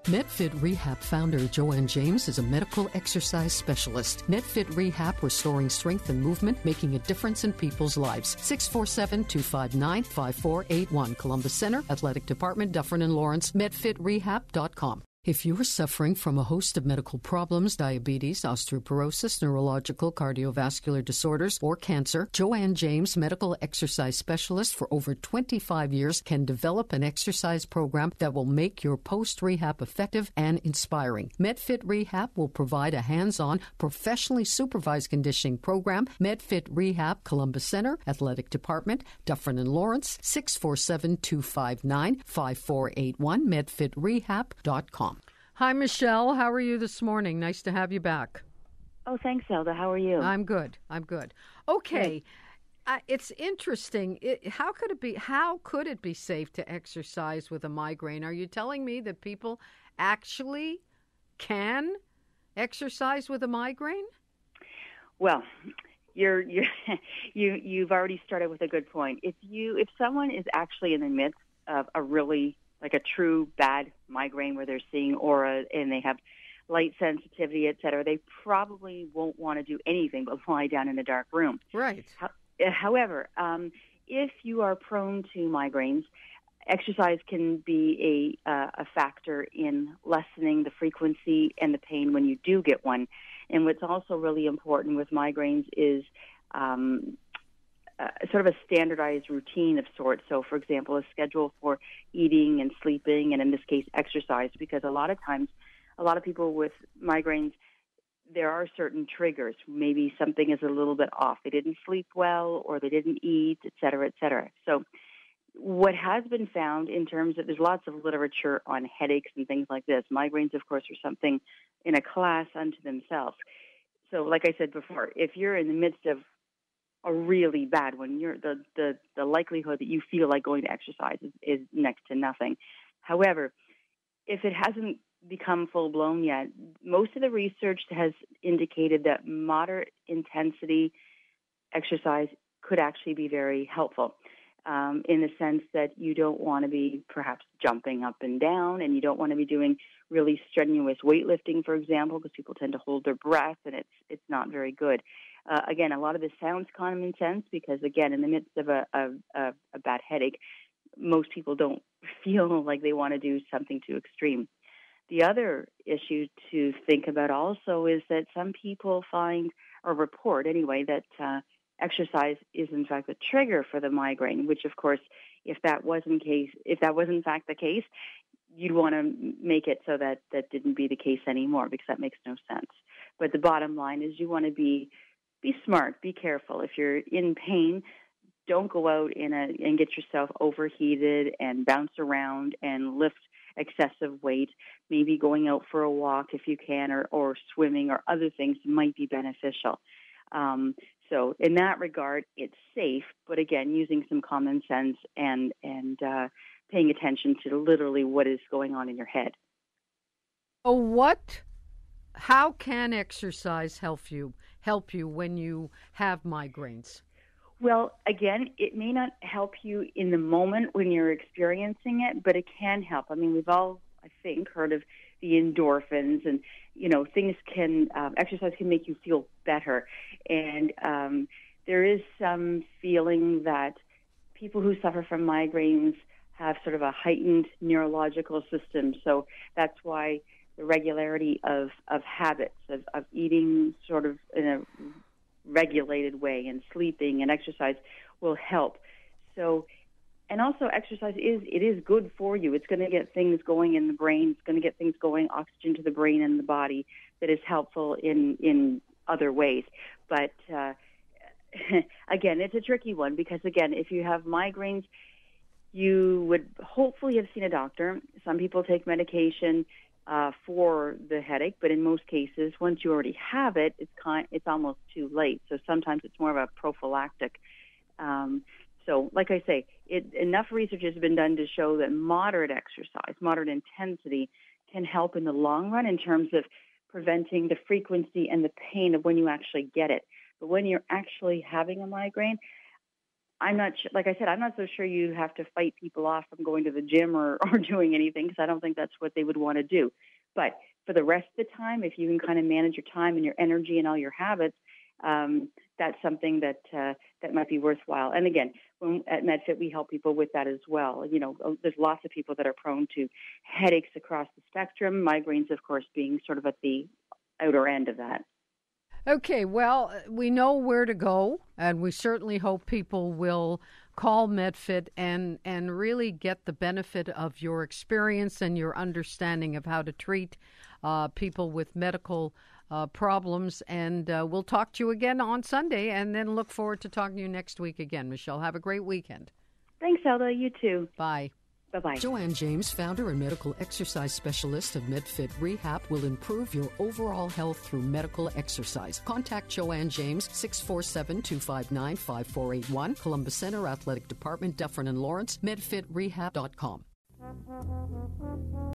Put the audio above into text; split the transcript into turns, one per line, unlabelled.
Medfit Rehab founder Joanne James is a medical exercise specialist. Medfit Rehab, restoring strength and movement, making a difference in people's lives. 647-259-5481. Columbus Center, Athletic Department, Dufferin and Lawrence, medfitrehab.com. If you are suffering from a host of medical problems, diabetes, osteoporosis, neurological, cardiovascular disorders, or cancer, Joanne James, medical exercise specialist for over 25 years, can develop an exercise program that will make your post-rehab effective and inspiring. Medfit Rehab will provide a hands-on, professionally supervised conditioning program. Medfit Rehab, Columbus Center, Athletic Department, Dufferin and Lawrence, 647-259-5481, medfitrehab.com. Hi, Michelle. How are you this morning? Nice to have you back.
Oh, thanks, Zelda. How are you?
I'm good. Okay. It's interesting. How could it be safe to exercise with a migraine? Are you telling me that people actually can exercise with a migraine?
Well, you've already started with a good point. If someone is actually in the midst of a really like a true bad migraine where they're seeing aura and they have light sensitivity, et cetera, they probably won't want to do anything but lie down in a dark room.
Right.
However, if you are prone to migraines, exercise can be a factor in lessening the frequency and the pain when you do get one. And what's also really important with migraines is sort of a standardized routine of sorts. So, for example, a schedule for eating and sleeping, and in this case, exercise, because a lot of times, a lot of people with migraines, there are certain triggers. Maybe something is a little bit off. They didn't sleep well, or they didn't eat, et cetera, et cetera. So what has been found in terms of, there's lots of literature on headaches and things like this. Migraines, of course, are something in a class unto themselves. So like I said before, if you're in the midst of a really bad one, the likelihood that you feel like going to exercise is next to nothing. However, if it hasn't become full-blown yet, most of the research has indicated that moderate intensity exercise could actually be very helpful in the sense that you don't want to be perhaps jumping up and down, and you don't want to be doing really strenuous weightlifting, for example, because people tend to hold their breath, and it's not very good. Again, a lot of this sounds common sense because, again, in the midst of a bad headache, most people don't feel like they want to do something too extreme. The other issue to think about also is that some people find, or report anyway, that exercise is in fact the trigger for the migraine, which of course, if that was in fact the case, you'd want to make it so that didn't be the case anymore, because that makes no sense. But the bottom line is you want to be smart, be careful. If you're in pain, don't go out and get yourself overheated and bounce around and lift excessive weight. Maybe going out for a walk if you can, or swimming or other things might be beneficial. So in that regard, it's safe, but again, using some common sense and paying attention to literally what is going on in your head.
How can exercise help you when you have migraines?
Well, again, it may not help you in the moment when you're experiencing it, but it can help. I mean, we've all, I think, heard of the endorphins, and exercise can make you feel better. And there is some feeling that people who suffer from migraines have sort of a heightened neurological system. So that's why the regularity of habits, of eating sort of in a regulated way and sleeping and exercise will help. So, and also exercise is good for you. It's going to get things going in the brain. It's going to get things going, oxygen to the brain and the body that is helpful in other ways. But again, it's a tricky one because, again, if you have migraines, you would hopefully have seen a doctor. Some people take medication for the headache, but in most cases, once you already have it, it's almost too late. So sometimes it's more of a prophylactic. So, like I say, enough research has been done to show that moderate exercise, moderate intensity, can help in the long run in terms of preventing the frequency and the pain of when you actually get it. But when you're actually having a migraine, I'm not like I said, I'm not so sure you have to fight people off from going to the gym or doing anything, because I don't think that's what they would want to do. But for the rest of the time, if you can kind of manage your time and your energy and all your habits, that's something that might be worthwhile. And again, at Medfit, we help people with that as well. You know, there's lots of people that are prone to headaches across the spectrum, migraines, of course, being sort of at the outer end of that.
Okay, well, we know where to go, and we certainly hope people will call Medfit and really get the benefit of your experience and your understanding of how to treat people with medical problems. And we'll talk to you again on Sunday, and then look forward to talking to you next week again. Michelle, have a great weekend.
Thanks, Zelda. You too.
Bye.
Bye-bye.
Joanne James, founder and medical exercise specialist of Medfit Rehab, will improve your overall health through medical exercise. Contact Joanne James, 647-259-5481, Columbus Center Athletic Department, Dufferin and Lawrence, medfitrehab.com.